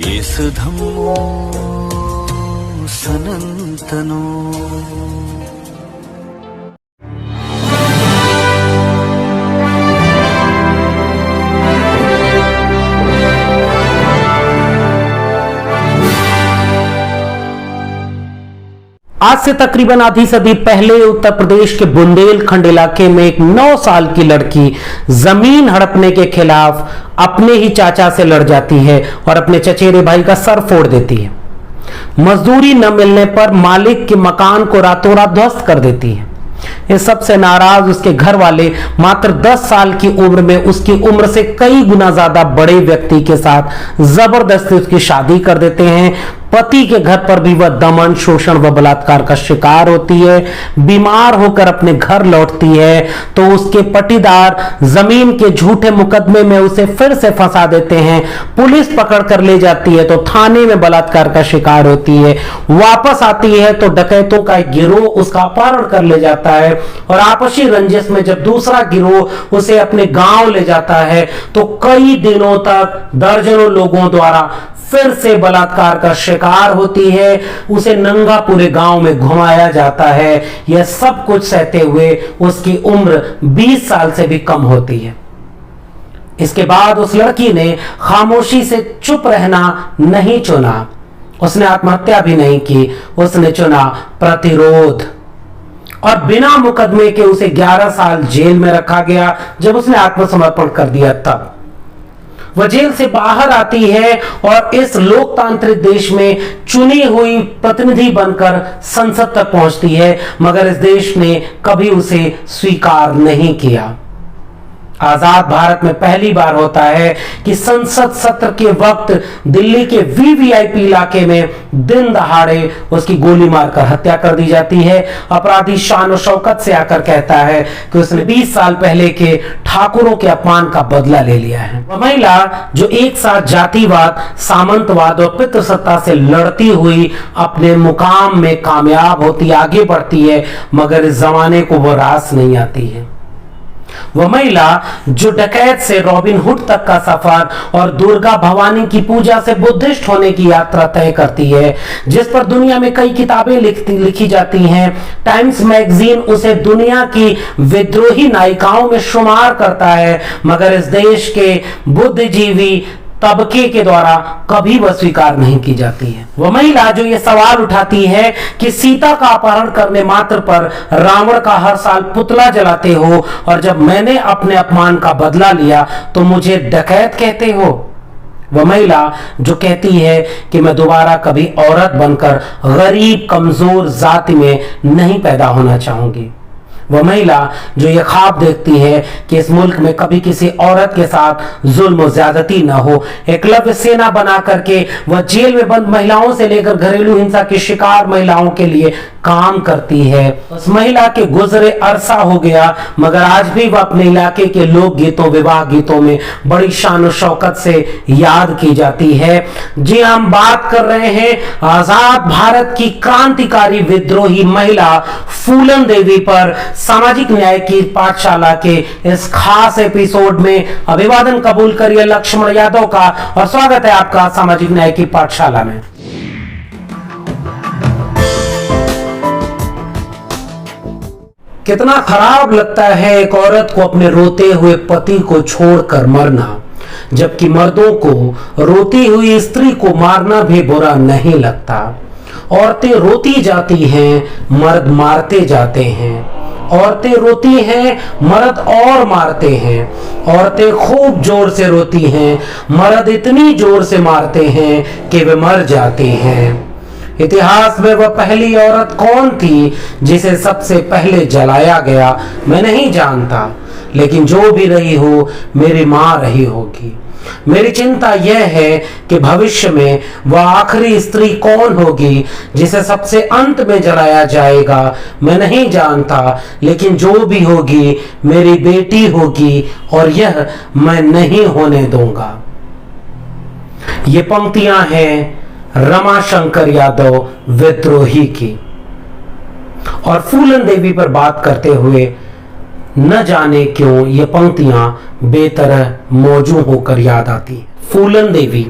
येसुधम्मो सनन्तनो। आज से तकरीबन आधी सदी पहले उत्तर प्रदेश के बुंदेलखंड इलाके में एक 9 साल की लड़की जमीन हड़पने के खिलाफ अपने ही चाचा से लड़ जाती है और अपने चचेरे भाई का सर फोड़ देती है। मजदूरी न मिलने पर मालिक के मकान को रातों रात ध्वस्त कर देती है। इस सबसे नाराज उसके घर वाले मात्र 10 साल की उम्र में उसकी उम्र से कई गुना ज्यादा बड़े व्यक्ति के साथ जबरदस्ती उसकी शादी कर देते हैं। पति के घर पर भी वह दमन, शोषण व बलात्कार का शिकार होती है। बीमार होकर अपने घर लौटती है तो उसके पटीदार जमीन के झूठे मुकदमे में उसे फिर से फंसा देते हैं। पुलिस पकड़ कर ले जाती है तो थाने में बलात्कार का शिकार होती है। वापस आती है तो डकैतों का एक गिरोह उसका अपहरण कर ले जाता है और आपसी रंजिश में जब दूसरा गिरोह उसे अपने गांव ले जाता है तो कई दिनों तक दर्जनों लोगों द्वारा फिर से बलात्कार का शिकार होती है। उसे नंगा पूरे गांव में घुमाया जाता है। यह सब कुछ सहते हुए उसकी उम्र 20 साल से भी कम होती है। इसके बाद उस लड़की ने खामोशी से चुप रहना नहीं चुना। उसने आत्महत्या भी नहीं की, उसने चुना प्रतिरोध और बिना मुकदमे के उसे 11 साल जेल में रखा गया। जब उसने आत्मसमर्पण कर दिया तब वह जेल से बाहर आती है और इस लोकतांत्रिक देश में चुनी हुई प्रतिनिधि बनकर संसद तक पहुंचती है, मगर इस देश ने कभी उसे स्वीकार नहीं किया। आजाद भारत में पहली बार होता है कि संसद सत्र के वक्त दिल्ली के वीवीआईपी इलाके में दिन दहाड़े उसकी गोली मारकर हत्या कर दी जाती है। अपराधी शान और शौकत से आकर कहता है कि उसने 20 साल पहले के ठाकुरों के अपमान का बदला ले लिया है। वह महिला जो एक साथ जातिवाद, सामंतवाद और पितृसत्ता से लड़ती हुई अपने मुकाम में कामयाब होती आगे बढ़ती है, मगर इस जमाने को वो रास नहीं आती है। वह महिला जो डकैत से रॉबिन हुड तक का सफर और दुर्गा भवानी की पूजा से बुद्धिस्ट होने की यात्रा तय करती है, जिस पर दुनिया में कई किताबें लिखी जाती हैं। टाइम्स मैगजीन उसे दुनिया की विद्रोही नायिकाओं में शुमार करता है, मगर इस देश के बुद्धिजीवी तबके के द्वारा कभी वह स्वीकार नहीं की जाती है। वह महिला जो ये सवाल उठाती है कि सीता का अपहरण करने मात्र पर रावण का हर साल पुतला जलाते हो और जब मैंने अपने अपमान का बदला लिया तो मुझे डकैत कहते हो। वह महिला जो कहती है कि मैं दोबारा कभी औरत बनकर गरीब कमजोर जाति में नहीं पैदा होना चाहूंगी। वह महिला जो ये ख्वाब देखती है कि इस मुल्क में कभी किसी औरत के साथ जुल्म और ज्यादती न हो। एकलव्य सेना बना करके वह जेल में बंद महिलाओं से लेकर घरेलू हिंसा की शिकार महिलाओं के लिए काम करती है। उस महिला के गुजरे अरसा हो गया, मगर आज भी वह अपने इलाके के लोक गीतों, विवाह गीतों में बड़ी शान और शौकत से याद की जाती है। जी, हम बात कर रहे हैं आजाद भारत की क्रांतिकारी विद्रोही महिला फूलन देवी पर। सामाजिक न्याय की पाठशाला के इस खास एपिसोड में अभिवादन कबूल करिए लक्ष्मण यादव का और स्वागत है आपका सामाजिक न्याय की पाठशाला में। कितना खराब लगता है एक औरत को अपने रोते हुए पति को छोड़कर मरना, जबकि मर्दों को रोती हुई स्त्री को मारना भी बुरा नहीं लगता। औरतें रोती जाती हैं, मर्द मारते जाते हैं। औरतें रोती हैं, मर्द और मारते हैं। औरतें खूब जोर से रोती हैं, मर्द इतनी जोर से मारते हैं कि वे मर जाते हैं। इतिहास में वह पहली औरत कौन थी जिसे सबसे पहले जलाया गया, मैं नहीं जानता, लेकिन जो भी रही हो मेरी मां रही होगी। मेरी चिंता यह है कि भविष्य में वह आखिरी स्त्री कौन होगी जिसे सबसे अंत में जलाया जाएगा, मैं नहीं जानता, लेकिन जो भी होगी मेरी बेटी होगी और यह मैं नहीं होने दूंगा। ये पंक्तियां हैं रमाशंकर यादव विद्रोही की। और फूलन देवी पर बात करते हुए न जाने क्यों ये पंक्तियां बेतरह मौजू होकर याद आती। फूलन देवी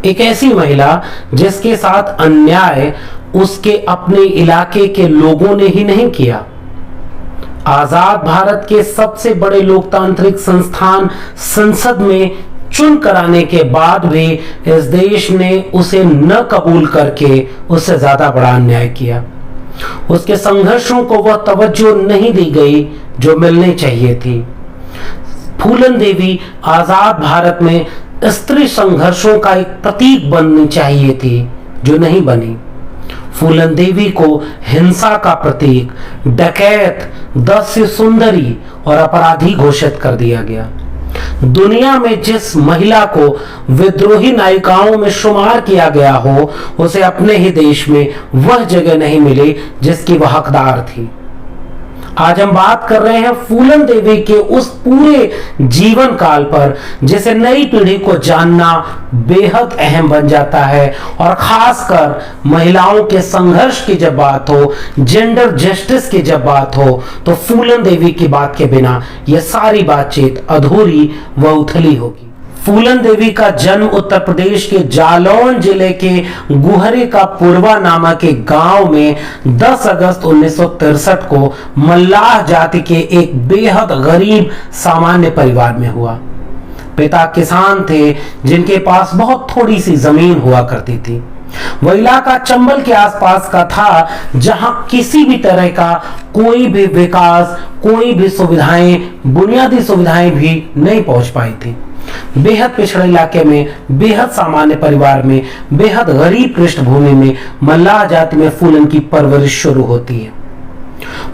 एक ऐसी महिला जिसके साथ अन्याय उसके अपने इलाके के लोगों ने ही नहीं किया। आजाद भारत के सबसे बड़े लोकतांत्रिक संस्थान संसद में चुन कराने के बाद भी इस देश ने उसे न कबूल करके उससे ज्यादा बड़ा अन्याय किया। उसके संघर्षों को वह तवज्जो नहीं दी गई जो मिलनी चाहिए थी। फूलन देवी आजाद भारत में स्त्री संघर्षों का एक प्रतीक बननी चाहिए थी जो नहीं बनी। फूलन देवी को हिंसा का प्रतीक, डकैत, दस्य सुंदरी और अपराधी घोषित कर दिया गया। दुनिया में जिस महिला को विद्रोही नायिकाओं में शुमार किया गया हो, उसे अपने ही देश में वह जगह नहीं मिली जिसकी वह हकदार थी। आज हम बात कर रहे हैं फूलन देवी के उस पूरे जीवन काल पर जिसे नई पीढ़ी को जानना बेहद अहम बन जाता है। और खासकर महिलाओं के संघर्ष की जब बात हो, जेंडर जस्टिस की जब बात हो, तो फूलन देवी की बात के बिना यह सारी बातचीत अधूरी व उथली होगी। फूलन देवी का जन्म उत्तर प्रदेश के जालौन जिले के गुहरे का पूर्वा नामक एक गांव में 10 अगस्त 1963 को मल्लाह जाति के एक बेहद गरीब सामान्य परिवार में हुआ। पिता किसान थे जिनके पास बहुत थोड़ी सी जमीन हुआ करती थी। वह इलाका चंबल के आसपास का था जहां किसी भी तरह का कोई भी विकास, कोई भी सुविधाएं, बुनियादी सुविधाएं भी नहीं पहुंच पाई थी। बेहद पिछड़े इलाके में, बेहद सामान्य परिवार में, बेहद गरीब पृष्ठभूमि में मल्लाह जाति में फूलन की परवरिश शुरू होती है।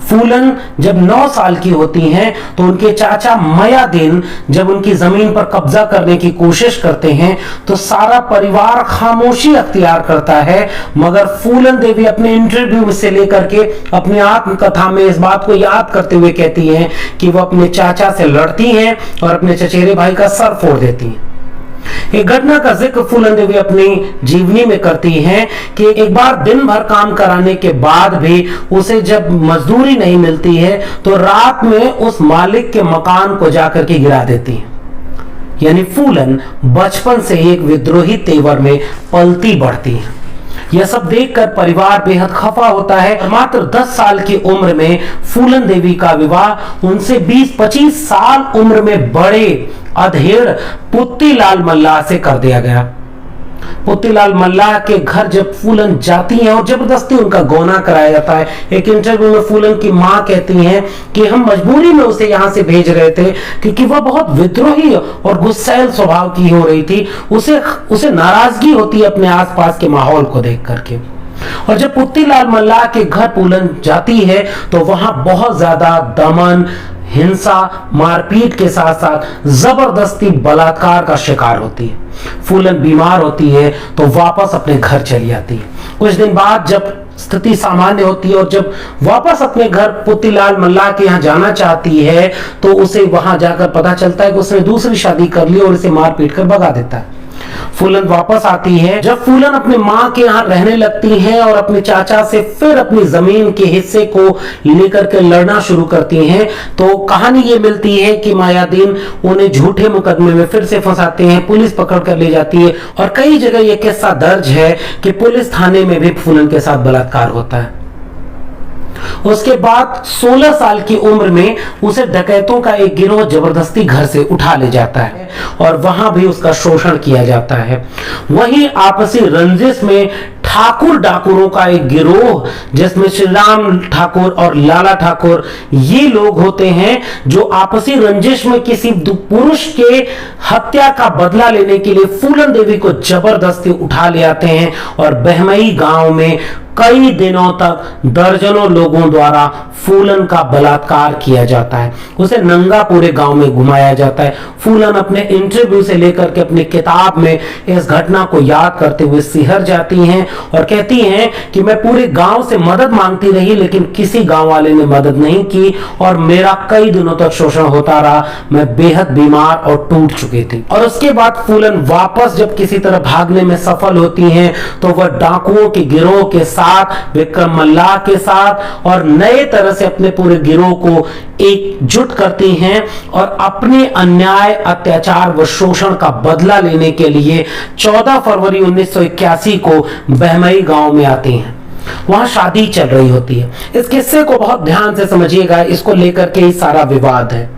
फूलन जब 9 साल की होती हैं तो उनके चाचा मयादीन जब उनकी जमीन पर कब्जा करने की कोशिश करते हैं तो सारा परिवार खामोशी अख्तियार करता है। मगर फूलन देवी अपने इंटरव्यू से लेकर के अपनी आत्मकथा में इस बात को याद करते हुए कहती हैं कि वो अपने चाचा से लड़ती हैं और अपने चचेरे भाई का सर फोड़ देती हैं। एक घटना का जिक्र फूलन देवी अपनी जीवनी में करती हैं कि एक बार दिन भर काम कराने के बाद भी उसे जब मजदूरी नहीं मिलती है तो रात में उस मालिक के मकान को जाकर के गिरा देती है। यानी फूलन बचपन से एक विद्रोही तेवर में पलती बढ़ती है। यह सब देखकर परिवार बेहद खफा होता है। मात्र 10 साल की उम्र में फूलन देवी का विवाह उनसे 20-25 साल उम्र में बड़े अधेड़ पुत्तीलाल मल्लाह से कर दिया गया। पुत्तीलाल मल्लाह के घर जब फूलन जाती हैं और जबरदस्ती उनका गौना कराया जाता है। एक इंटरव्यू में फूलन की मां कहती हैं कि हम मजबूरी में उसे यहां से भेज रहे थे क्योंकि वह बहुत विद्रोही और गुस्सैल स्वभाव की हो रही थी। उसे नाराजगी होती है अपने आसपास के माहौल को देख करके। और जब पुत्तीलाल मल्लाह के घर फूलन जाती है तो वहां बहुत ज्यादा दमन, हिंसा, मारपीट के साथ साथ जबरदस्ती बलात्कार का शिकार होती है। फूलन बीमार होती है तो वापस अपने घर चली आती है। कुछ दिन बाद जब स्थिति सामान्य होती है और जब वापस अपने घर पुत्तीलाल मल्लाह के यहाँ जाना चाहती है तो उसे वहां जाकर पता चलता है कि उसने दूसरी शादी कर ली और इसे मार पीट कर भगा देता है। फूलन वापस आती है। जब फूलन अपने मां के यहाँ रहने लगती हैं और अपने चाचा से फिर अपनी जमीन के हिस्से को लेकर के लड़ना शुरू करती हैं तो कहानी ये मिलती है कि मायादीन उन्हें झूठे मुकदमे में फिर से फंसाते हैं, पुलिस पकड़ कर ले जाती है। और कई जगह यह किस्सा दर्ज है कि पुलिस थाने में भी फूलन के साथ बलात्कार होता है। उसके बाद 16 साल की उम्र में उसे डकैतों का एक गिरोह जबरदस्ती घर से उठा ले जाता है और वहां भी उसका शोषण किया जाता है। वहीं आपसी रंजिश में ठाकुर डाकुरों का एक गिरोह जिसमें श्री राम ठाकुर और लाला ठाकुर ये लोग होते हैं जो आपसी रंजिश में किसी पुरुष के हत्या का बदला लेने के लिए फूलन देवी को जबरदस्ती उठा ले आते हैं और बहमई गांव में कई दिनों तक दर्जनों लोगों द्वारा फूलन का बलात्कार किया जाता है। उसे नंगा पूरे गांव में घुमाया जाता है। फूलन अपने इंटरव्यू से लेकर के अपनी किताब में इस घटना को याद करते हुए सिहर जाती हैं और कहती हैं कि मैं पूरे गांव से मदद मांगती रही लेकिन किसी गांव वाले ने मदद नहीं की और मेरा कई दिनों तक शोषण होता रहा। मैं बेहद बीमार और टूट चुकी थी। और उसके बाद फूलन वापस जब किसी तरह भागने में सफल होती हैं तो वह डाकुओं के गिरोह के साथ साथ, विक्रम मल्लाह के साथ, और नए तरह से अपने पूरे गिरोह को एकजुट करती हैं और अपने अन्याय, अत्याचार व शोषण का बदला लेने के लिए 14 फरवरी 1981 को बहमई गांव में आती हैं। वहां शादी चल रही होती है। इस किस्से को बहुत ध्यान से समझिएगा, इसको लेकर के ही सारा विवाद है।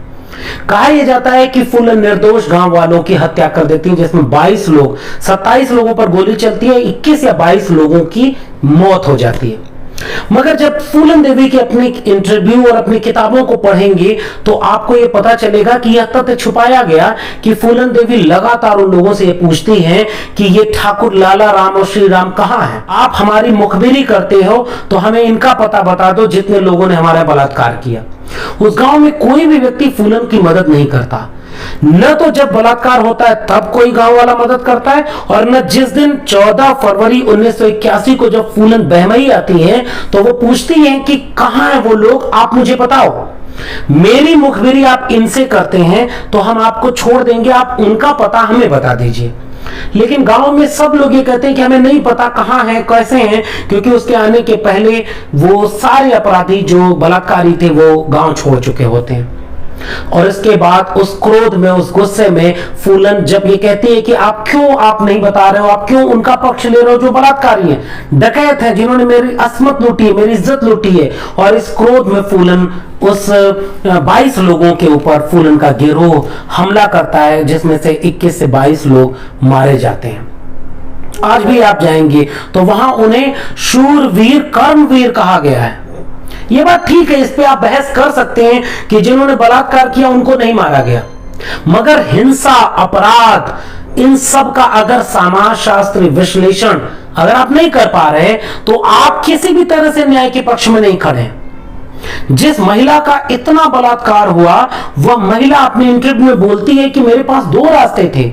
कहा यह जाता है कि फूलन निर्दोष गांव वालों की हत्या कर देती है, जिसमें 22 लोग, 27 लोगों पर गोली चलती है, 21 या 22 लोगों की मौत हो जाती है। मगर जब फूलन देवी के अपने इंटरव्यू और अपनी किताबों को पढ़ेंगे तो आपको यह पता चलेगा कि यह तथ्य छुपाया गया कि फूलन देवी लगातार उन लोगों से यह पूछती हैं कि ये ठाकुर लाला राम और श्री राम कहां हैं? आप हमारी मुखबिरी करते हो तो हमें इनका पता बता दो जितने लोगों ने हमारा बलात्कार किया। उस गांव में कोई भी व्यक्ति फूलन की मदद नहीं करता। न तो जब बलात्कार होता है तब कोई गांव वाला मदद करता है, और न जिस दिन 14 फरवरी 1981 को जब फूलन बहमई आती है तो वो पूछती हैं कि कहां है वो लोग, आप मुझे बताओ। मेरी मुखबिरी आप इनसे करते हैं तो हम आपको छोड़ देंगे, आप उनका पता हमें बता दीजिए। लेकिन गांव में सब लोग ये कहते हैं कि हमें नहीं पता कहां हैं, कैसे हैं, क्योंकि उसके आने के पहले वो सारे अपराधी जो बलात्कारी थे वो गांव छोड़ चुके होते हैं। और इसके बाद उस क्रोध में, उस गुस्से में फूलन जब ये कहती है कि आप नहीं बता रहे हो, आप क्यों उनका पक्ष ले रहे हो जो बलात्कारी हैं, डकैत हैं, जिन्होंने मेरी अस्मत लूटी है, मेरी इज्जत लूटी है। और इस क्रोध में फूलन उस 22 लोगों के ऊपर फूलन का गिरोह हमला करता है, जिसमें से 21 से 22 लोग मारे जाते हैं। आज भी आप जाएंगे तो वहां उन्हें शूरवीर, कर्मवीर कहा गया है। यह बात ठीक है, इस पे आप बहस कर सकते हैं कि जिन्होंने बलात्कार किया उनको नहीं मारा गया, मगर हिंसा, अपराध, इन सब का अगर समाजशास्त्री विश्लेषण अगर आप नहीं कर पा रहे तो आप किसी भी तरह से न्याय के पक्ष में नहीं खड़े। जिस महिला का इतना बलात्कार हुआ वह महिला अपने इंटरव्यू में बोलती है कि मेरे पास 2 रास्ते थे,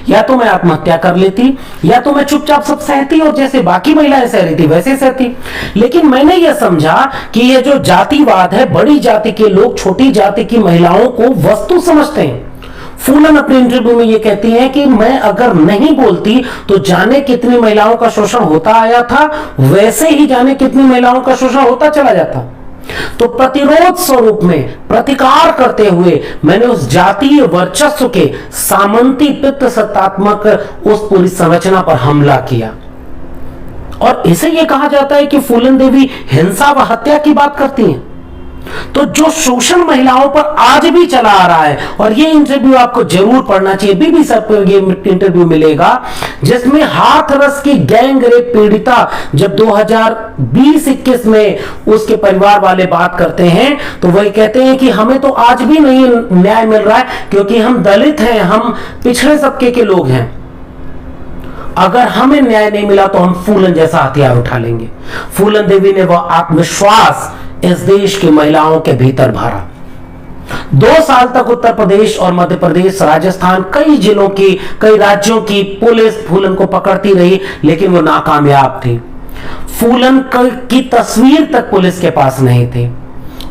या तो मैं आत्महत्या कर लेती या तो मैं चुपचाप सब सहती और जैसे बाकी महिलाएं सह रही थी वैसे सहती। लेकिन मैंने यह समझा कि यह जो जातिवाद है, बड़ी जाति के लोग छोटी जाति की महिलाओं को वस्तु समझते हैं। फूलन अपने इंटरव्यू में यह कहती हैं कि मैं अगर नहीं बोलती तो जाने कितनी महिलाओं का शोषण होता आया था, वैसे ही जाने कितनी महिलाओं का शोषण होता चला जाता। तो प्रतिरोध स्वरूप में, प्रतिकार करते हुए मैंने उस जातीय वर्चस्व के सामंती पित्त सत्तात्मक उस पूरी संरचना पर हमला किया। और इसे यह कहा जाता है कि फूलन देवी हिंसा व हत्या की बात करती हैं। तो जो शोषण महिलाओं पर आज भी चला आ रहा है, और ये इंटरव्यू आपको जरूर पढ़ना चाहिए, बीबी सर पर ये इंटरव्यू मिलेगा, जिसमें हाथरस की गैंग रेप पीड़िता जब 2020-21 में उसके परिवार वाले बात करते हैं तो वही कहते हैं कि हमें तो आज भी नहीं न्याय मिल रहा है, क्योंकि हम दलित हैं, हम पिछड़े तबके के लोग हैं। अगर हमें न्याय नहीं मिला तो हम फूलन जैसा हथियार उठा लेंगे। फूलन देवी ने वह आत्मविश्वास इस देश की महिलाओं के भीतर भरा। 2 साल तक उत्तर प्रदेश और मध्य प्रदेश, राजस्थान, कई जिलों की, कई राज्यों की पुलिस फूलन को पकड़ती रही, लेकिन वो नाकामयाब थी। फूलन की तस्वीर तक पुलिस के पास नहीं थी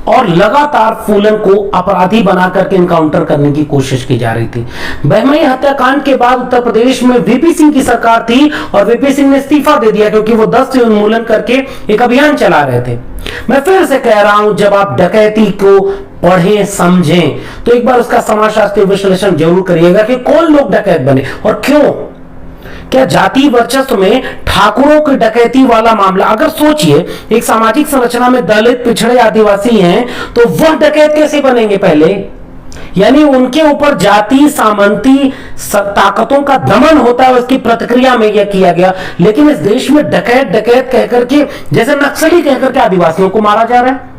और लगातार फूलन को अपराधी बनाकर के इनकाउंटर करने की कोशिश की जा रही थी। बहमई हत्याकांड के बाद उत्तर प्रदेश में वीपी सिंह की सरकार थी और वीपी सिंह ने इस्तीफा दे दिया, क्योंकि वो 10 से उन्मूलन करके एक अभियान चला रहे थे। मैं फिर से कह रहा हूं, जब आप डकैती को पढ़ें, समझें, तो एक बार उसका समाजशास्त्रीय विश्लेषण जरूर करिएगा कि कौन लोग डकैत बने और क्यों। क्या जाति वर्चस्व में ठाकुरों की डकैती वाला मामला, अगर सोचिए एक सामाजिक संरचना में दलित, पिछड़े, आदिवासी हैं तो वह डकैत कैसे बनेंगे पहले? यानी उनके ऊपर जाति सामंती ताकतों का दमन होता है, उसकी प्रतिक्रिया में यह किया गया। लेकिन इस देश में डकैत डकैत कहकर के, जैसे नक्सली कहकर के आदिवासियों को मारा जा रहा है,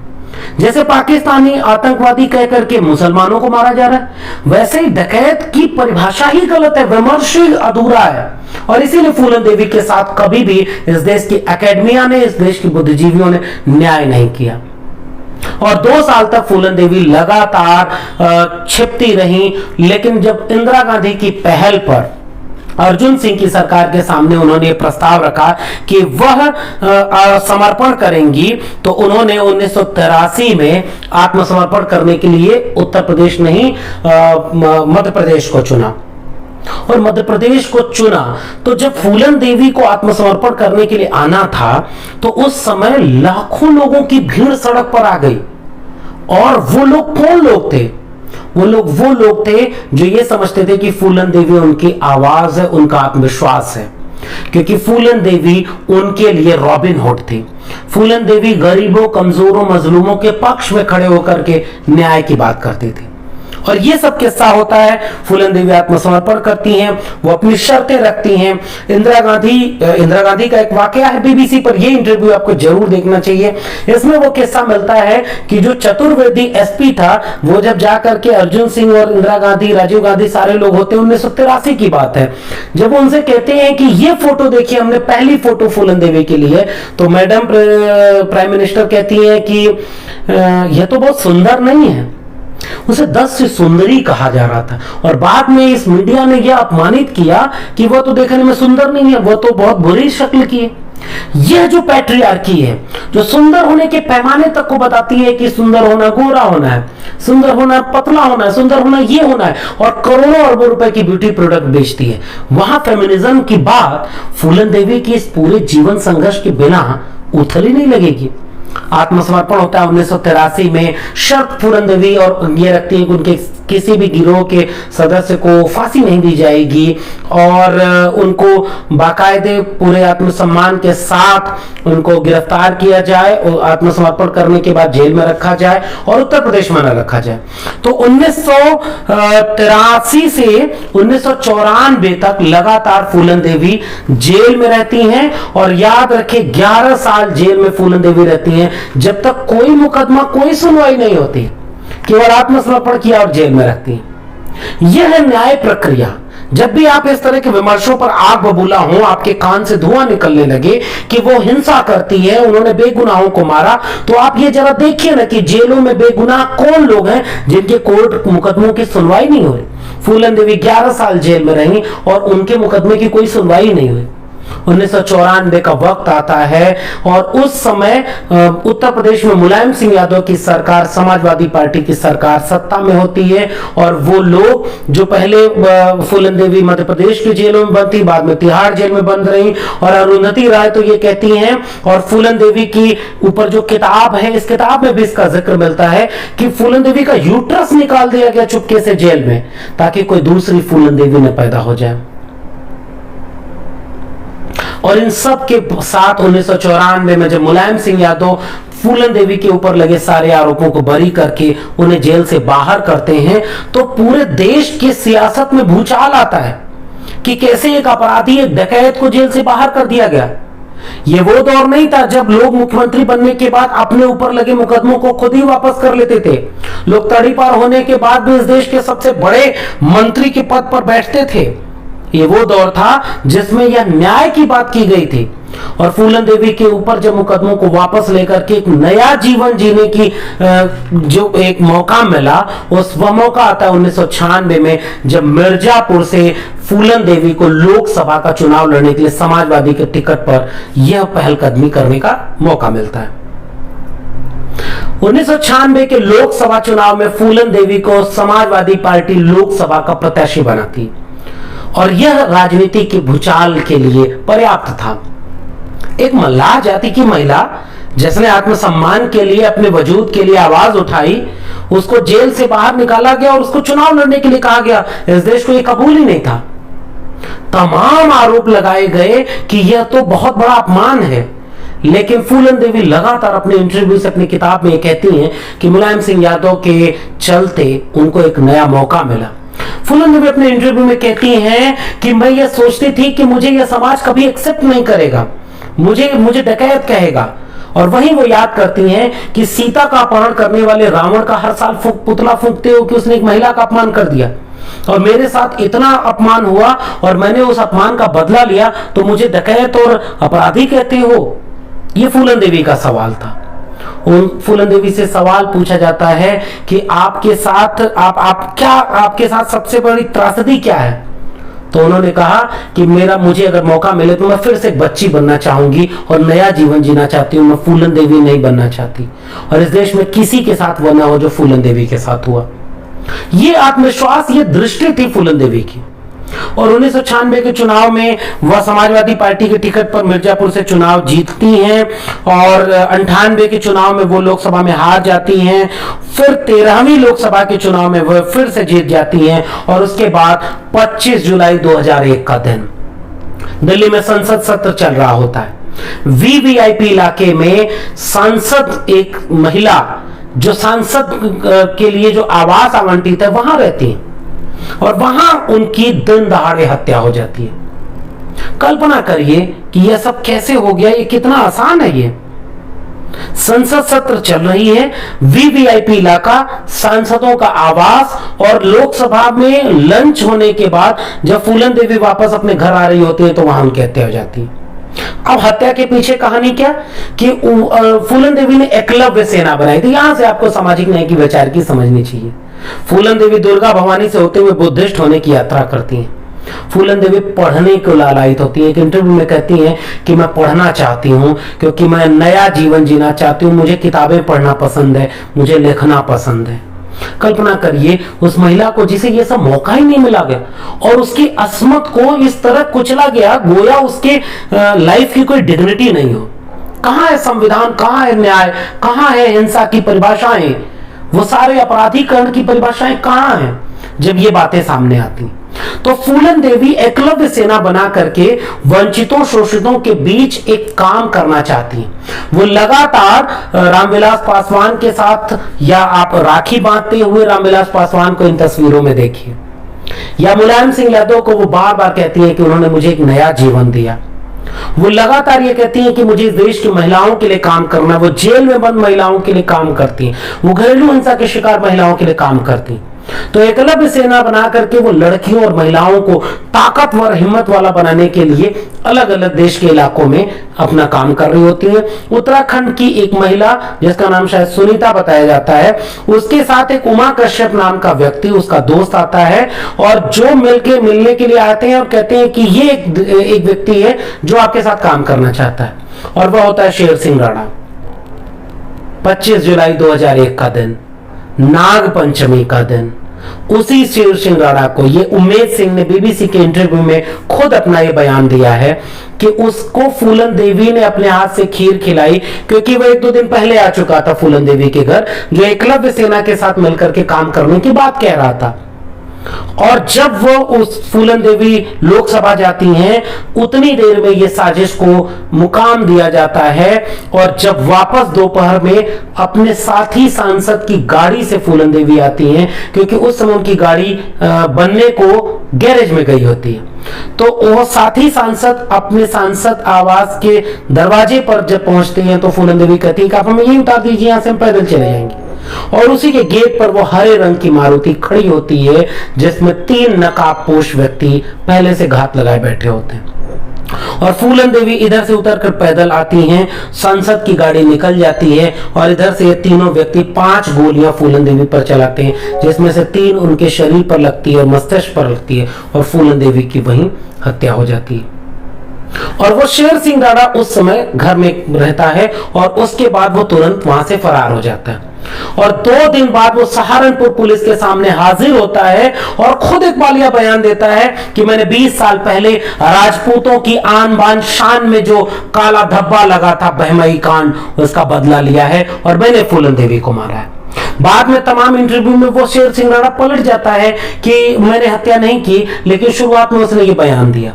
जैसे पाकिस्तानी आतंकवादी कहकर के मुसलमानों को मारा जा रहा है, वैसे ही डकैत की परिभाषा ही गलत है, विमर्श ही अधूरा है। और इसीलिए फूलन देवी के साथ कभी भी इस देश की एकेडमिया ने, इस देश की बुद्धिजीवियों ने न्याय नहीं किया। और 2 साल तक फूलन देवी लगातार छिपती रही। लेकिन जब इंदिरा गांधी की पहल पर अर्जुन सिंह की सरकार के सामने उन्होंने प्रस्ताव रखा कि वह समर्पण करेंगी, तो उन्होंने 1983 में आत्मसमर्पण करने के लिए उत्तर प्रदेश नहीं मध्य प्रदेश को चुना। और मध्य प्रदेश को चुना। तो जब फूलन देवी को आत्मसमर्पण करने के लिए आना था तो उस समय लाखों लोगों की भीड़ सड़क पर आ गई। और वो लोग कौन लोग थे? वो लोग थे जो ये समझते थे कि फूलन देवी उनकी आवाज है, उनका आत्मविश्वास है, क्योंकि फूलन देवी उनके लिए रॉबिन हुड थी। फूलन देवी गरीबों, कमजोरों, मजलूमों के पक्ष में खड़े होकर के न्याय की बात करती थी। और ये सब किस्सा होता है। फूलन देवी आत्मसमर्पण करती हैं, वो अपनी शर्तें रखती हैं। इंदिरा गांधी का एक वाकया है बीबीसी पर, ये इंटरव्यू आपको जरूर देखना चाहिए। इसमें वो किस्सा मिलता है कि जो चतुर्वेदी एसपी था, वो जब जाकर के अर्जुन सिंह और इंदिरा गांधी, राजीव गांधी सारे लोग होते हैं, 1983 की बात है, जब वो उनसे कहते हैं कि ये फोटो देखिए, हमने पहली फोटो फूलन देवी के लिए, तो मैडम प्राइम मिनिस्टर कहती है कि यह तो बहुत सुंदर नहीं है। उसे 10 से सुंदरी कहा जा रहा था। और बाद में इस मीडिया ने यह अपमानित किया कि वह तो देखने में सुंदर नहीं है, वह तो बहुत बुरी शक्ल की है। यह जो पैट्रियार्की है, जो सुंदर होने के पैमाने तक को बताती है कि सुंदर होना गोरा होना है, सुंदर होना पतला होना है, सुंदर होना ये होना है, और करोड़ों अरबों रुपए की ब्यूटी प्रोडक्ट बेचती है, वहां फेमिनिज्म की बात फूलन देवी की इस पूरे जीवन संघर्ष के बिना उथल ही नहीं लगेगी। आत्मसमर्पण होता है 1983 में। शर्त फूलन देवी और ये रखती है कि उनके किसी भी गिरोह के सदस्य को फांसी नहीं दी जाएगी और उनको बाकायदे पूरे आत्मसम्मान के साथ उनको गिरफ्तार किया जाए और आत्मसमर्पण करने के बाद जेल में रखा जाए और उत्तर प्रदेश में न रखा जाए। तो 1983 से 1994 तक लगातार फूलन देवी जेल में रहती हैं। और याद रखें 11 साल जेल में फूलन देवी रहती हैं, जब तक कोई मुकदमा, कोई सुनवाई नहीं होती, केवल आत्मसमर्पण किया और जेल में रखती। यह है न्याय प्रक्रिया। जब भी आप इस तरह के विमर्शों पर आग बबूला हो, आपके कान से धुआं निकलने लगे कि वो हिंसा करती है, उन्होंने बेगुनाहों को मारा, तो आप ये जरा देखिए ना कि जेलों में बेगुनाह कौन लोग हैं जिनके कोर्ट मुकदमों की सुनवाई नहीं हुई। फूलन देवी 11 साल जेल में रही और उनके मुकदमे की कोई सुनवाई नहीं हुई। 1994 का वक्त आता है और उस समय उत्तर प्रदेश में मुलायम सिंह यादव की सरकार, समाजवादी पार्टी की सरकार सत्ता में होती है। और वो लोग जो पहले फूलन देवी मध्य प्रदेश की जेलों में बंद थी, बाद में तिहाड़ जेल में बंद रही। और अरुंधति राय तो ये कहती हैं, और फूलन देवी की ऊपर जो किताब है, इस किताब में भी इसका जिक्र मिलता है कि फूलन देवी का यूट्रस निकाल दिया गया चुपके से जेल में, ताकि कोई दूसरी फूलन देवी न पैदा हो जाए। और इन सब के साथ 1994 में जब मुलायम सिंह यादव फूलन देवी के ऊपर लगे सारे आरोपों को बरी करके उन्हें जेल से बाहर करते हैं, तो पूरे देश की सियासत में भूचाल आता है कि कैसे एक अपराधी, एक डकैत को जेल से बाहर कर दिया गया। ये वो दौर नहीं था जब लोग मुख्यमंत्री बनने के बाद अपने ऊपर लगे मुकदमों को खुद ही वापस कर लेते थे। लोग तड़ीपार होने के बाद भी इस देश के सबसे बड़े मंत्री के पद पर बैठते थे। ये वो दौर था जिसमें यह न्याय की बात की गई थी। और फूलन देवी के ऊपर जब मुकदमों को वापस लेकर के एक नया जीवन जीने की जो एक मौका मिला, उस वह मौका आता है 1996 में, जब मिर्जापुर से फूलन देवी को लोकसभा का चुनाव लड़ने के लिए समाजवादी के टिकट पर यह पहलकदमी करने का मौका मिलता है। 1996 के लोकसभा चुनाव में फूलन देवी को समाजवादी पार्टी लोकसभा का प्रत्याशी बनाती और यह राजनीति की भूचाल के लिए पर्याप्त था। एक मल्लाह जाति की महिला जिसने आत्मसम्मान के लिए, अपने वजूद के लिए आवाज उठाई, उसको जेल से बाहर निकाला गया और उसको चुनाव लड़ने के लिए कहा गया। इस देश को यह कबूल ही नहीं था। तमाम आरोप लगाए गए कि यह तो बहुत बड़ा अपमान है। लेकिन फूलन देवी लगातार अपने इंटरव्यू से, अपनी किताब में कहती हैं कि मुलायम सिंह यादव के चलते उनको एक नया मौका मिला। फूलन देवी अपने इंटरव्यू में कहती हैं कि मैं ये सोचती थी कि मुझे यह समाज कभी एक्सेप्ट नहीं करेगा, मुझे डकैत कहेगा। और वहीं वो याद करती हैं कि सीता का अपहरण करने वाले रावण का हर साल पुतला फूंकते हो कि उसने एक महिला का अपमान कर दिया, और मेरे साथ इतना अपमान हुआ और मैंने उस अपमान का बदला लिया, तो मुझे डकैत और अपराधी कहते हो। ये फूलन देवी का सवाल था। फूलन देवी से सवाल पूछा जाता है कि आपके साथ आपके साथ सबसे बड़ी त्रासदी क्या है? तो उन्होंने कहा कि मुझे अगर मौका मिले तो मैं फिर से एक बच्ची बनना चाहूंगी और नया जीवन जीना चाहती हूँ। मैं फूलन देवी नहीं बनना चाहती और इस देश में किसी के साथ वो ना हो जो फूलन देवी के साथ हुआ। ये आत्मविश्वास, ये दृष्टि थी फूलन देवी की। और 1996 के चुनाव में वह समाजवादी पार्टी के टिकट पर मिर्जापुर से चुनाव जीतती हैं और 98 के चुनाव में वो लोकसभा में हार जाती हैं। फिर 13वीं लोकसभा के चुनाव में वह फिर से जीत जाती हैं और उसके बाद 25 जुलाई 2001 का दिन दिल्ली में संसद सत्र चल रहा होता है। वीवीआईपी इलाके में सांसद, एक महिला जो सांसद के लिए जो आवास आवंटित है वहां रहती है और वहां उनकी दिन दहाड़े हत्या हो जाती है। कल्पना करिए कि यह सब कैसे हो गया, ये कितना आसान है। ये संसद सत्र चल रही है, वीवीआईपी इलाका, सांसदों का आवास, और लोकसभा में लंच होने के बाद जब फूलन देवी वापस अपने घर आ रही होती है तो वहां उनकी हत्या हो जाती है। अब हत्या के पीछे कहानी क्या कि फूलन देवी ने एकलव्य सेना बनाई थी। यहां से आपको सामाजिक न्याय की विचार की समझनी चाहिए। फूलन देवी दुर्गा भवानी से होते हुए बुद्धिस्ट होने की यात्रा करती हैं। फूलन देवी पढ़ने को लालायित होती है। एक इंटरव्यू में कहती हैं कि मैं पढ़ना चाहती हूं क्योंकि मैं नया जीवन जीना चाहती हूं, मुझे किताबें पढ़ना पसंद है, मुझे लिखना पसंद है। कल्पना करिए उस महिला को जिसे ये सब मौका ही नहीं मिला गया और उसकी अस्मत को इस तरह कुचला गया गोया उसके लाइफ की कोई डिग्निटी नहीं हो। कहां है संविधान, कहां है न्याय, कहां है हिंसा की परिभाषाएं, वो सारे अपराधीकरण की परिभाषाएं कहां हैं जब ये बातें सामने आती। तो फूलन देवी एकलव्य सेना बना करके वंचितों शोषितों के बीच एक काम करना चाहती हैं। वो लगातार रामविलास पासवान के साथ, या आप राखी बांधते हुए रामविलास पासवान को इन तस्वीरों में देखिए, या मुलायम सिंह यादव को वो बार बार कहती है कि उन्होंने मुझे एक नया जीवन दिया। वो लगातार ये कहती हैं कि मुझे इस देश की महिलाओं के लिए काम करना। वो जेल में बंद महिलाओं के लिए काम करती हैं, वो घरेलू हिंसा के शिकार महिलाओं के लिए काम करती हैं। तो एकलव्य सेना बना करके वो लड़कियों और महिलाओं को ताकतवर, हिम्मत वाला बनाने के लिए अलग अलग देश के इलाकों में अपना काम कर रही होती है। उत्तराखंड की एक महिला जिसका नाम शायद सुनीता बताया जाता है, उसके साथ एक उमा कश्यप नाम का व्यक्ति, उसका दोस्त आता है और जो मिलने के लिए आते हैं और कहते हैं कि ये एक व्यक्ति है जो आपके साथ काम करना चाहता है, और वह होता है शेर सिंह राणा। 25 जुलाई 2001 का दिन, नाग पंचमी का दिन। उसी शेर सिंह राणा को, ये उम्मेद सिंह ने बीबीसी के इंटरव्यू में खुद अपना ये बयान दिया है कि उसको फूलन देवी ने अपने हाथ से खीर खिलाई, क्योंकि वो 1-2 दिन पहले आ चुका था फूलन देवी के घर, जो एकलव्य सेना के साथ मिलकर के काम करने की बात कह रहा था। और जब वो उस फूलन देवी लोकसभा जाती हैं, उतनी देर में ये साजिश को मुकाम दिया जाता है। और जब वापस दोपहर में अपने साथी सांसद की गाड़ी से फूलन देवी आती हैं, क्योंकि उस समय उनकी गाड़ी बनने को गैरेज में गई होती है, तो वो साथी सांसद अपने सांसद आवास के दरवाजे पर जब पहुंचते हैं तो फूलन देवी कहती है कि आप हमें यही उतार दीजिए, यहां से हम पैदल चले जाएंगे। और उसी के गेट पर वो हरे रंग की मारुति खड़ी होती है जिसमें 3 नकाबपोश व्यक्ति पहले से घात लगाए बैठे होते हैं। और फूलन देवी इधर से उतरकर पैदल आती हैं, संसद की गाड़ी निकल जाती है और इधर से ये तीनों व्यक्ति 5 गोलियां फूलन देवी पर चलाते हैं, जिसमें से 3 उनके शरीर पर लगती है और मस्तिष्क पर लगती है, और फूलन देवी की वहीं हत्या हो जाती है। और वो शेर सिंह राणा उस समय घर में रहता है और उसके बाद वो तुरंत वहां से फरार हो जाता है। और 2 दिन बाद वो सहारनपुर पुलिस के सामने हाजिर होता है और खुद इकबाल यह बयान देता है कि मैंने 20 साल पहले राजपूतों की आन बान शान में जो काला धब्बा लगा था, बहमई कांड, उसका बदला लिया है और मैंने फूलन देवी को मारा है। बाद में तमाम इंटरव्यू में वो शेर सिंह राणा पलट जाता है कि मैंने हत्या नहीं की, लेकिन शुरुआत में उसने ये बयान दिया।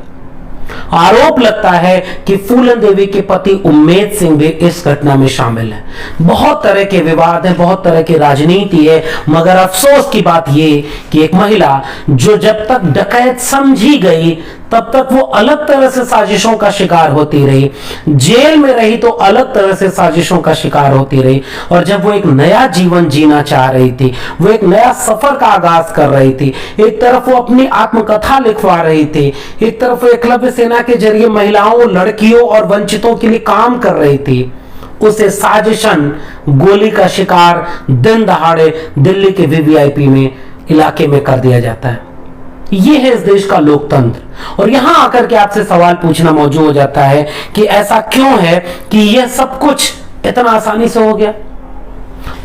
आरोप लगता है कि फूलन देवी के पति उम्मेद सिंह भी इस घटना में शामिल है। बहुत तरह के विवाद है, बहुत तरह की राजनीति है, मगर अफसोस की बात यह कि एक महिला जो जब तक डकैत समझी गई तब तक वो अलग तरह से साजिशों का शिकार होती रही, जेल में रही तो अलग तरह से साजिशों का शिकार होती रही, और जब वो एक नया जीवन जीना चाह रही थी, वो एक नया सफर का आगाज कर रही थी, एक तरफ वो अपनी आत्मकथा लिखवा रही थी, एक तरफ वो एकलव्य सेना के जरिए महिलाओं, लड़कियों और वंचितों के लिए काम कर रही थी, उसे साजिशन गोली का शिकार दिन दहाड़े दिल्ली के वीवीआईपी में इलाके में कर दिया जाता है। ये है इस देश का लोकतंत्र। और यहां आकर के आपसे सवाल पूछना मौजूद हो जाता है कि ऐसा क्यों है कि यह सब कुछ इतना आसानी से हो गया।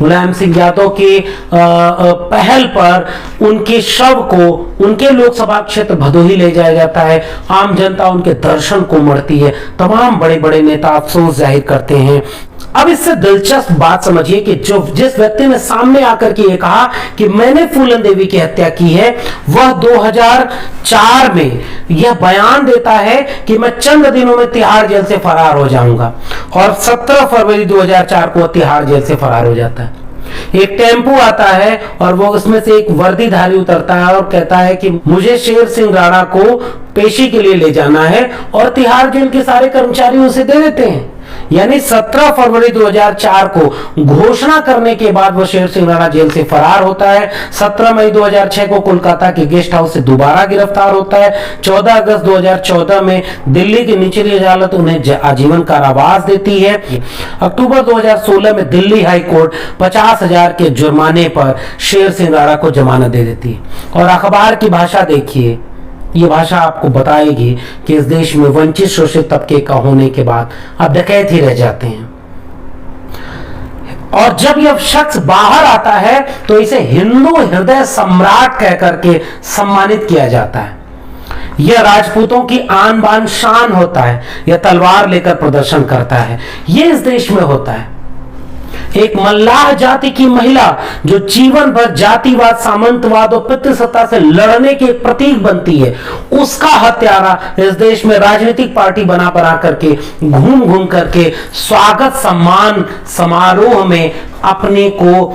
मुलायम सिंह यादव की पहल पर उनके शव को उनके लोकसभा क्षेत्र भदोही ले जाया जाता है। आम जनता उनके दर्शन को मरती है। तमाम बड़े बड़े नेता अफसोस जाहिर करते हैं। अब इससे दिलचस्प बात समझिए कि जिस व्यक्ति ने सामने आकर के ये कहा कि मैंने फूलन देवी की हत्या की है, वह 2004 में यह बयान देता है कि मैं चंद दिनों में तिहाड़ जेल से फरार हो जाऊंगा, और 17 फरवरी 2004 को तिहाड़ जेल से फरार हो जाता है। एक टेम्पो आता है और वो उसमें से एक वर्दीधारी उतरता है और कहता है कि मुझे शेर सिंह राणा को पेशी के लिए ले जाना है, और तिहाड़ जेल के सारे कर्मचारी उसे दे देते हैं। यानी 17 फरवरी 2004 को घोषणा करने के बाद वो शेर सिंह राणा जेल से फरार होता है। 17 मई 2006 को कोलकाता के गेस्ट हाउस से दोबारा गिरफ्तार होता है। 14 अगस्त 2014 में दिल्ली की निचली अदालत उन्हें आजीवन कारावास देती है। अक्टूबर 2016 में दिल्ली हाई कोर्ट 50,000 के जुर्माने पर शेर सिंह राणा को जमानत दे देती है। और अखबार की भाषा देखिए, ये भाषा आपको बताएगी कि इस देश में वंचित शोषित तबके का होने के बाद अब डकैत ही रह जाते हैं। और जब यह शख्स बाहर आता है तो इसे हिंदू हृदय सम्राट कह करके सम्मानित किया जाता है। यह राजपूतों की आन बान शान होता है। यह तलवार लेकर प्रदर्शन करता है। यह इस देश में होता है। एक मल्लाह जाति की महिला जो जीवन भर जातिवाद, सामंतवाद और पितृसत्ता से लड़ने के प्रतीक बनती है, उसका हत्यारा इस देश में राजनीतिक पार्टी बना करके घूम घूम करके स्वागत सम्मान समारोह में अपने को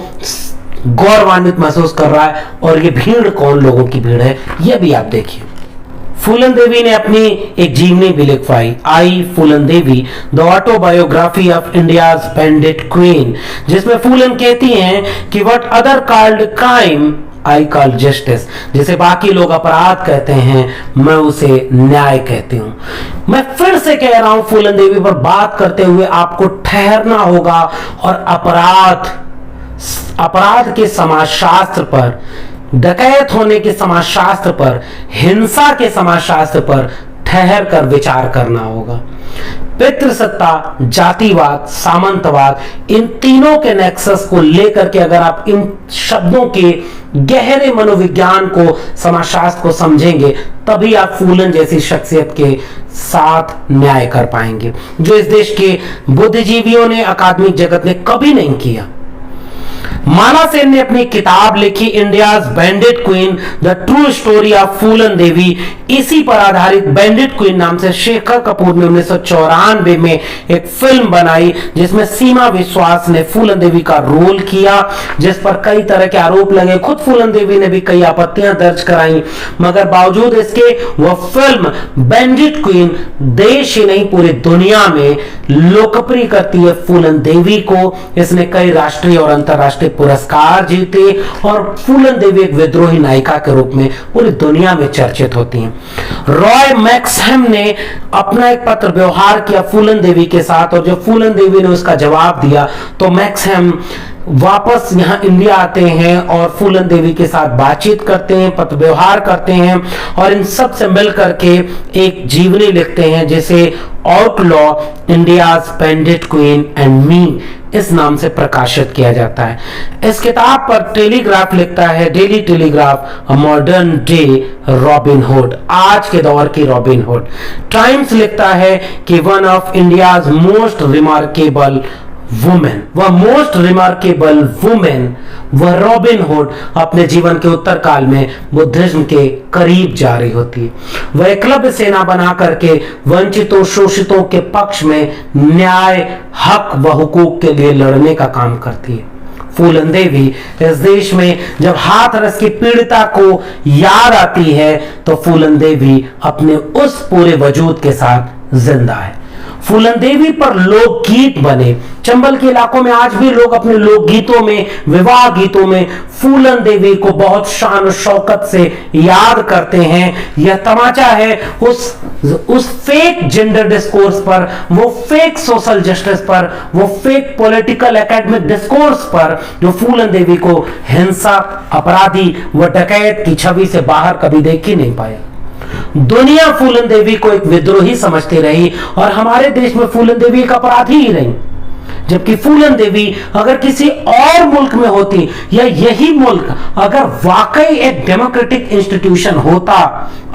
गौरवान्वित महसूस कर रहा है। और ये भीड़ कौन लोगों की भीड़ है, यह भी आप देखिए। फूलन देवी ने अपनी एक जीवनी भी लिखवाई, I Phoolan Devi the autobiography of India's bandit queen, जिसमें फूलन कहती हैं कि what other called crime I call justice. जिसे बाकी लोग अपराध कहते हैं, मैं उसे न्याय कहती हूं। मैं फिर से कह रहा हूं, फूलन देवी पर बात करते हुए आपको ठहरना होगा और अपराध के समाजशास्त्र पर, डकैत होने के समाजशास्त्र पर, हिंसा के समाजशास्त्र पर ठहर कर विचार करना होगा। पितृसत्ता, जातिवाद, सामंतवाद, इन तीनों के नेक्सस को लेकर के अगर आप इन शब्दों के गहरे मनोविज्ञान को, समाजशास्त्र को समझेंगे, तभी आप फूलन जैसी शख्सियत के साथ न्याय कर पाएंगे, जो इस देश के बुद्धिजीवियों ने, अकादमिक जगत ने कभी नहीं किया। माला सेन ने अपनी किताब लिखी India's bandit queen the true story of Phoolan Devi. इसी पर आधारित बैंडिट क्वीन नाम से शेखर कपूर ने 1994 में एक फिल्म बनाई, जिसमें सीमा विश्वास ने फूलन देवी का रोल किया, जिस पर कई तरह के आरोप लगे। खुद फूलन देवी ने भी कई आपत्तियां दर्ज कराई, मगर बावजूद इसके वह फिल्म बैंडिट क्वीन देश ही नहीं पूरी दुनिया में लोकप्रिय करती है फूलन देवी को। इसने कई राष्ट्रीय और अंतरराष्ट्रीय पुरस्कार जीते और फूलन देवी एक विद्रोही नायिका के रूप में पूरी दुनिया में चर्चित होती हैं। रॉय मैक्सहम ने अपना एक पत्र व्यवहार किया फूलन देवी के साथ, और जब फूलन देवी ने उसका जवाब दिया तो मैक्सहम वापस यहां इंडिया आते हैं और फूलन देवी के साथ बातचीत करते हैं, पत्र व्यवहार करते हैं, और इन सब से मिलकर के एक जीवनी लिखते हैं, जिसे outlaw India's bandit queen and me इस नाम से प्रकाशित किया जाता है। इस किताब पर टेलीग्राफ लिखता है, daily telegraph, a modern day robin hood, आज के दौर की रॉबिन हुड। टाइम्स लिखता है कि one of India's most remarkable women, वह मोस्ट रिमार्केबल वुमेन, वह रॉबिन हुड अपने जीवन के उत्तर काल में बुद्धिज्म के करीब जा रही होती है। वह एकलव्य सेना बना करके वंचितों, शोषितों के पक्ष में न्याय, हक व हुकूक के लिए लड़ने का काम करती है। फूलन देवी इस देश में जब हाथरस की पीड़िता को याद आती है तो फूलन देवी अपने उस पूरे वजूद के साथ जिंदा है। फूलन देवी पर लोकगीत बने। चंबल के इलाकों में आज भी लोग अपने लोकगीतों में, विवाह गीतों में फूलन देवी को बहुत शान और शौकत से याद करते हैं। यह तमाचा है उस फेक जेंडर डिस्कोर्स पर, वो फेक सोशल जस्टिस पर, वो फेक पॉलिटिकल एकेडमिक डिस्कोर्स पर, जो फूलन देवी को हिंसक, अपराधी व डकैत की छवि से बाहर कभी देख ही नहीं पाया। दुनिया फूलन देवी को एक विद्रोही समझती रही और हमारे देश में फूलन देवी एक अपराधी ही रही। जबकि फूलन देवी अगर किसी और मुल्क में होती, या यही मुल्क अगर वाकई एक डेमोक्रेटिक इंस्टीट्यूशन होता,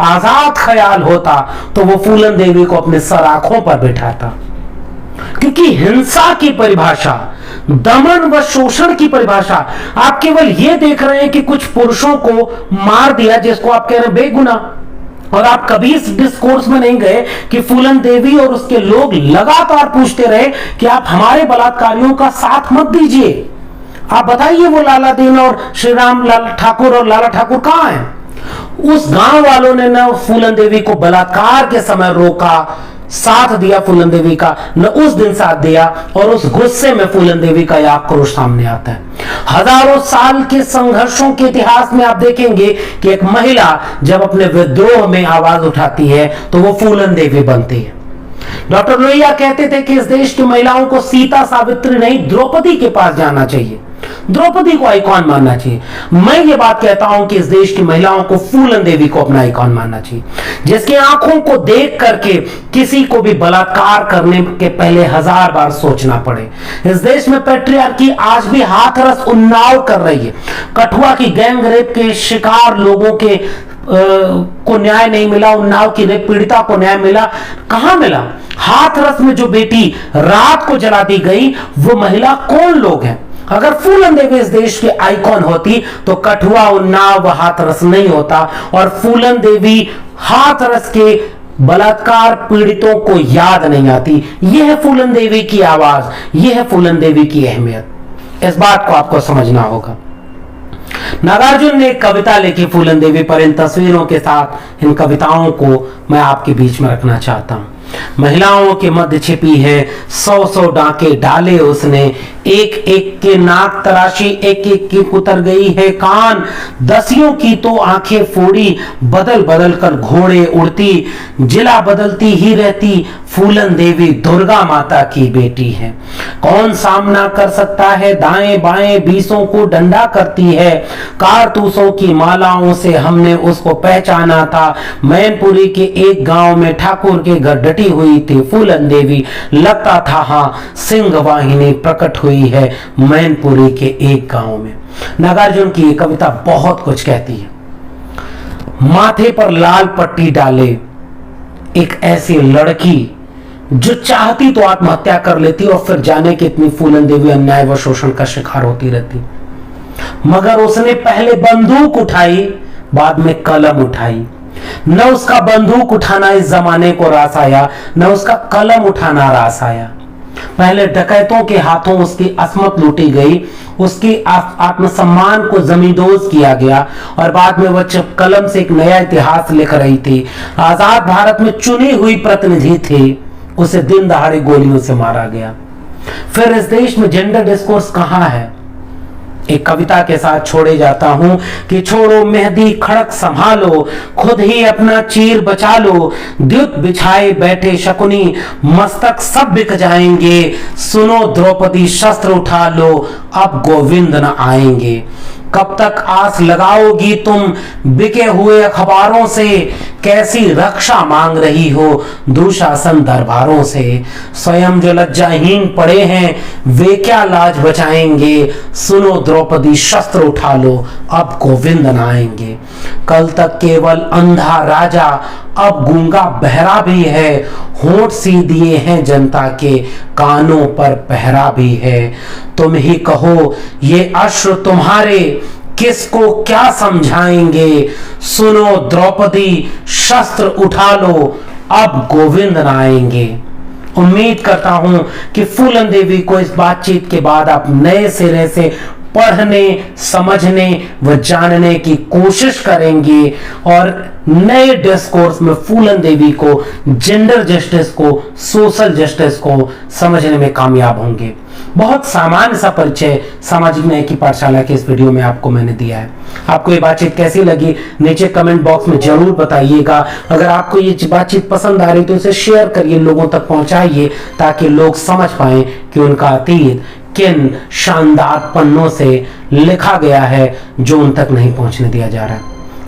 आजाद ख्याल होता, तो वो फूलन देवी को अपने सर आंखों पर बिठाता। क्योंकि हिंसा की परिभाषा, दमन व शोषण की परिभाषा, आप केवल यह देख रहे हैं कि कुछ पुरुषों को मार दिया जिसको आप कह रहे हैं बेगुनाह, और आप कभी इस डिस्कोर्स में नहीं गए कि फूलन देवी और उसके लोग लगातार पूछते रहे कि आप हमारे बलात्कारियों का साथ मत दीजिए, आप बताइए वो लाला दीन और श्री राम लाल ठाकुर और लाला ठाकुर कहां हैं। उस गांव वालों ने न फूलन देवी को बलात्कार के समय रोका, साथ दिया फूलन देवी का, न उस दिन साथ दिया, और उस गुस्से में फूलन देवी का यह आक्रोश सामने आता है। हजारों साल के संघर्षों के इतिहास में आप देखेंगे कि एक महिला जब अपने विद्रोह में आवाज उठाती है तो वो फूलन देवी बनती है। डॉक्टर लोहिया कहते थे कि इस देश की महिलाओं को सीता सावित्री नहीं, द्रौपदी के पास जाना चाहिए, द्रौपदी को आइकॉन मानना चाहिए। मैं ये बात कहता हूं कि इस देश की महिलाओं को फूलन देवी को अपना आइकॉन मानना चाहिए, जिसकी आंखों को देख करके किसी को भी बलात्कार करने के पहले 1000 बार सोचना पड़े। इस देश में पैट्रियार्की आज भी हाथरस उन्नाव कर रही है। कठुआ की गैंग रेप के शिकार लोगों के को न्याय नहीं मिला, उन्नाव की रेप पीड़िता को न्याय मिला, कहां मिला? हाथरस में जो बेटी रात को जला दी गई, वो महिला कौन लोग हैं? अगर फूलन देवी इस देश की आइकॉन होती तो कठुआ, उन्नाव व हाथरस नहीं होता, और फूलन देवी हाथरस के बलात्कार पीड़ितों को याद नहीं आती। यह है फूलन देवी की आवाज, यह है फूलन देवी की अहमियत। इस बात को आपको समझना होगा। नागार्जुन ने एक कविता लिखी फूलन देवी पर। इन तस्वीरों के साथ इन कविताओं को मैं आपके बीच में रखना चाहता हूं। महिलाओं के मध्य छिपी है 100-100 डांके डाले उसने, एक एक के नाक तराशी, एक एक की उतर गई है कान, दसियों की तो आंखें फोड़ी, बदल बदल कर घोड़े उड़ती, जिला बदलती ही रहती, फूलन देवी दुर्गा माता की बेटी है। कौन सामना कर सकता है, दाएं बाएं 20 को डंडा करती है, कारतूसों की मालाओं से हमने उसको पहचाना था। मैनपुरी के एक गांव में ठाकुर के घर डटी हुई थी फूलन देवी, लगता था हाँ सिंह वाहिनी प्रकट हुई है मैनपुरी के एक गांव में। नागार्जुन की यह कविता बहुत कुछ कहती है। माथे पर लाल पट्टी डाले एक ऐसी लड़की जो चाहती तो आत्महत्या कर लेती और फिर जाने कि इतनी फूलन देवी अन्याय व शोषण का शिकार होती रहती, मगर उसने पहले बंदूक उठाई, बाद में कलम उठाई। न उसका बंदूक उठाना इस जमाने को रास आया, न उसका कलम उठाना रास आया। पहले डकैतों के हाथों उसकी असमत लूटी गई, उसकी आत्मसम्मान को जमींदोज किया गया, और बाद में वह कलम से एक नया इतिहास लिख रही थी। आजाद भारत में चुनी हुई प्रतिनिधि थी, उसे दिन दहाड़े गोलियों से मारा गया। फिर इस देश में जेंडर डिस्कोर्स कहां है? एक कविता के साथ छोड़े जाता हूं कि छोड़ो मेहंदी खड़क संभालो, खुद ही अपना चीर बचा लो, द्युत बिछाए बैठे शकुनी, मस्तक सब बिक जाएंगे, सुनो द्रौपदी शस्त्र उठा लो, अब गोविंद न आएंगे। कब तक आस लगाओगी तुम बिके हुए अखबारों से, कैसी रक्षा मांग रही हो दुशासन दरबारों से। स्वयं जो लज्जाहीन पड़े हैं वे क्या लाज बचाएंगे, सुनो द्रौपदी शस्त्र उठा लो, अब गोविंद न आएंगे। कल तक केवल अंधा राजा, अब गूंगा बहरा भी है, होंठ सी दिए हैं जनता के, कानों पर पहरा भी है। तुम ही कहो ये अश्रु तुम्हारे, किसको क्या समझाएंगे, सुनो द्रौपदी शस्त्र उठा लो, अब गोविंद न आएंगे। उम्मीद करता हूं कि फूलन देवी को इस बातचीत के बाद आप नए सिरे से पढ़ने, समझने व जानने की कोशिश करेंगे, और नए डिस्कोर्स में फूलन देवी को, जेंडर जस्टिस को, सोशल जस्टिस को समझने में कामयाब होंगे। बहुत सामान्य सा परिचय सामाजिक न्याय की पाठशाला के इस वीडियो में आपको मैंने दिया है। आपको ये बातचीत कैसी लगी नीचे कमेंट बॉक्स में जरूर बताइएगा। अगर आपको ये बातचीत पसंद आ रही तो इसे शेयर करिए, लोगों तक पहुंचाइए, ताकि लोग समझ पाएं कि उनका अतीत किन शानदार पन्नों से लिखा गया है जो उन तक नहीं पहुंचने दिया जा रहा।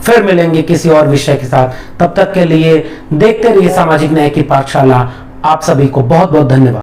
फिर मिलेंगे किसी और विषय के साथ, तब तक के लिए देखते रहिए सामाजिक न्याय की पाठशाला। आप सभी को बहुत बहुत धन्यवाद।